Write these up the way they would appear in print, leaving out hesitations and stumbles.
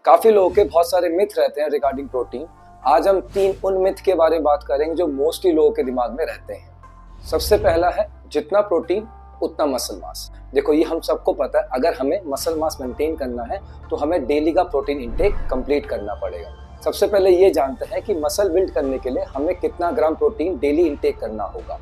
काफी लोगों के बहुत सारे मिथ रहते हैं रिगार्डिंग प्रोटीन। आज हम 3 उन मिथ के बारे में बात करेंगे जो मोस्टली लोगों के दिमाग में रहते हैं। सबसे पहला है जितना प्रोटीन उतना मसल मास। देखो ये हम सबको पता है, अगर हमें मसल मास मेंटेन करना है तो हमें डेली का प्रोटीन इंटेक कंप्लीट करना पड़ेगा। सबसे पहले ये जानते हैं कि मसल बिल्ड करने के लिए हमें कितना ग्राम प्रोटीन डेली इंटेक करना होगा।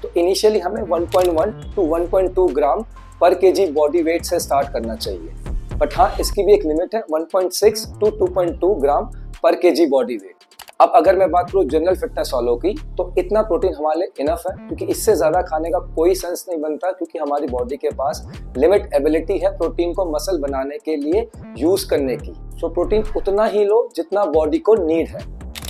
तो इनिशियली हमें 1.1 टू 1.2 ग्राम पर केजी बॉडी वेट से स्टार्ट करना चाहिए, बट हाँ इसकी भी एक लिमिट है 1.6 टू 2.2 ग्राम पर केजी बॉडी वेट। अब अगर मैं बात करूँ जनरल फिटनेस वालों की, तो इतना प्रोटीन हमारे लिए इनफ है, क्योंकि इससे ज़्यादा खाने का कोई सेंस नहीं बनता, क्योंकि हमारी बॉडी के पास लिमिट एबिलिटी है प्रोटीन को मसल बनाने के लिए यूज़ करने की। तो प्रोटीन उतना ही लो जितना बॉडी को नीड है।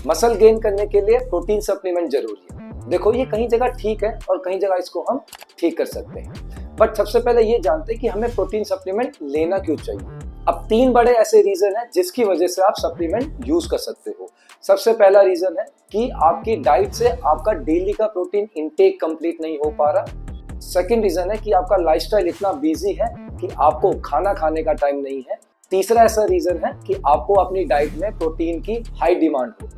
मसल गेन करने के लिए प्रोटीन सप्लीमेंट जरूरी है। देखो ये कहीं जगह ठीक है और कहीं जगह इसको हम ठीक कर सकते हैं, बट सबसे पहले ये जानते हैं कि हमें प्रोटीन सप्लीमेंट लेना क्यों चाहिए। अब 3 बड़े ऐसे रीजन हैं जिसकी वजह से आप सप्लीमेंट यूज कर सकते हो। सबसे पहला रीजन है कि आपकी डाइट से आपका डेली का प्रोटीन इंटेक कंप्लीट नहीं हो पा रहा। सेकंड रीजन है कि आपका लाइफस्टाइल इतना बिजी है कि आपको खाना खाने का टाइम नहीं है। तीसरा ऐसा रीजन है कि आपको अपनी डाइट में प्रोटीन की हाई डिमांड हो,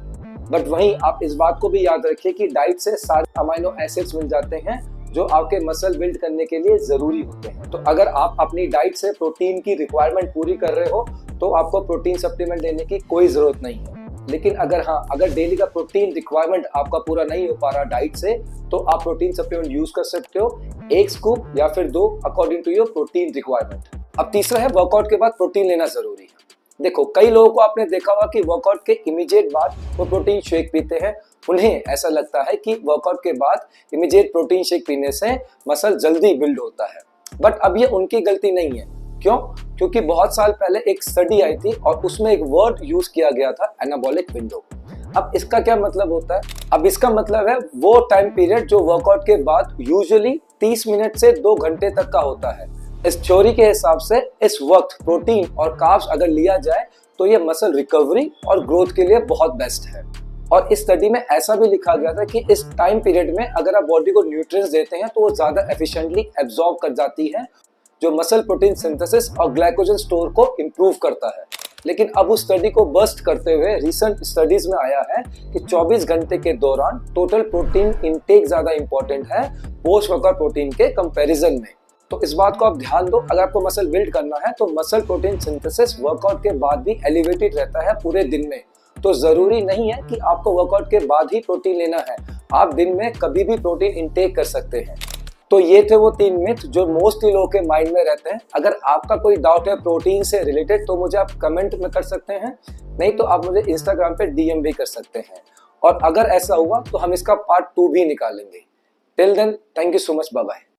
बट वहीं आप इस बात को भी याद रखिए कि डाइट से सारे अमाइनो एसिड्स मिल जाते हैं जो आपके मसल बिल्ड करने के लिए जरूरी होते हैं। तो अगर आप अपनी डाइट से प्रोटीन की रिक्वायरमेंट पूरी कर रहे हो तो आपको प्रोटीन सप्लीमेंट लेने की कोई जरूरत नहीं है। लेकिन अगर डेली का प्रोटीन रिक्वायरमेंट आपका पूरा नहीं हो पा रहा डाइट से, तो आप प्रोटीन सप्लीमेंट यूज कर सकते हो, 1 स्कूप या फिर 2 according to your protein requirement. अब तीसरा है वर्कआउट के बाद प्रोटीन लेना जरूरी है। देखो कई लोगों को आपने देखा होगा कि वर्कआउट के इमीडिएट बाद वो प्रोटीन शेक पीते हैं। उन्हें ऐसा लगता है कि वर्कआउट के बाद इमीडिएट प्रोटीन शेक पीने से मसल जल्दी बिल्ड होता है, बट अब ये उनकी गलती नहीं है। क्यों? क्योंकि बहुत साल पहले एक स्टडी आई थी और उसमें एक वर्ड यूज किया गया था, एनाबॉलिक विंडो। अब इसका क्या मतलब होता है? अब इसका मतलब है वो टाइम पीरियड जो वर्कआउट के बाद यूजुअली 30 मिनट से 2 घंटे तक का होता है। इस थ्योरी के हिसाब से इस वक्त प्रोटीन और कार्ब्स अगर लिया जाए तो ये मसल रिकवरी और ग्रोथ के लिए बहुत बेस्ट है। और इस स्टडी में ऐसा भी लिखा गया था कि इस टाइम पीरियड में अगर आप बॉडी को न्यूट्रिएंट्स देते हैं तो वो ज्यादा एफिशिएंटली एब्जॉर्ब कर जाती है, जो मसल प्रोटीन सिंथेसिस और ग्लाइकोजन स्टोर को इम्प्रूव करता है। लेकिन अब उस स्टडी को बस्ट करते हुए रिसेंट स्टडीज में आया है कि 24 घंटे के दौरान टोटल प्रोटीन इंटेक ज्यादा इंपॉर्टेंट है पोस्ट वर्कआउट प्रोटीन के कंपैरिजन में। तो इस बात को आप ध्यान दो, अगर आपको मसल बिल्ड करना है तो मसल प्रोटीन सिंथेसिस वर्कआउट के बाद भी एलिवेटेड रहता है पूरे दिन में। तो जरूरी नहीं है कि आपको वर्कआउट के बाद ही प्रोटीन लेना है, आप दिन में कभी भी प्रोटीन इंटेक कर सकते हैं। तो ये थे वो 3 मिथ जो मोस्टली लोगों के माइंड में रहते हैं। अगर आपका कोई डाउट है प्रोटीन से रिलेटेड तो मुझे आप कमेंट में कर सकते हैं, नहीं तो आप मुझे इंस्टाग्राम पे DM भी कर सकते हैं, और अगर ऐसा हुआ तो हम इसका पार्ट 2 भी निकालेंगे। Till then thank you so much, bye bye.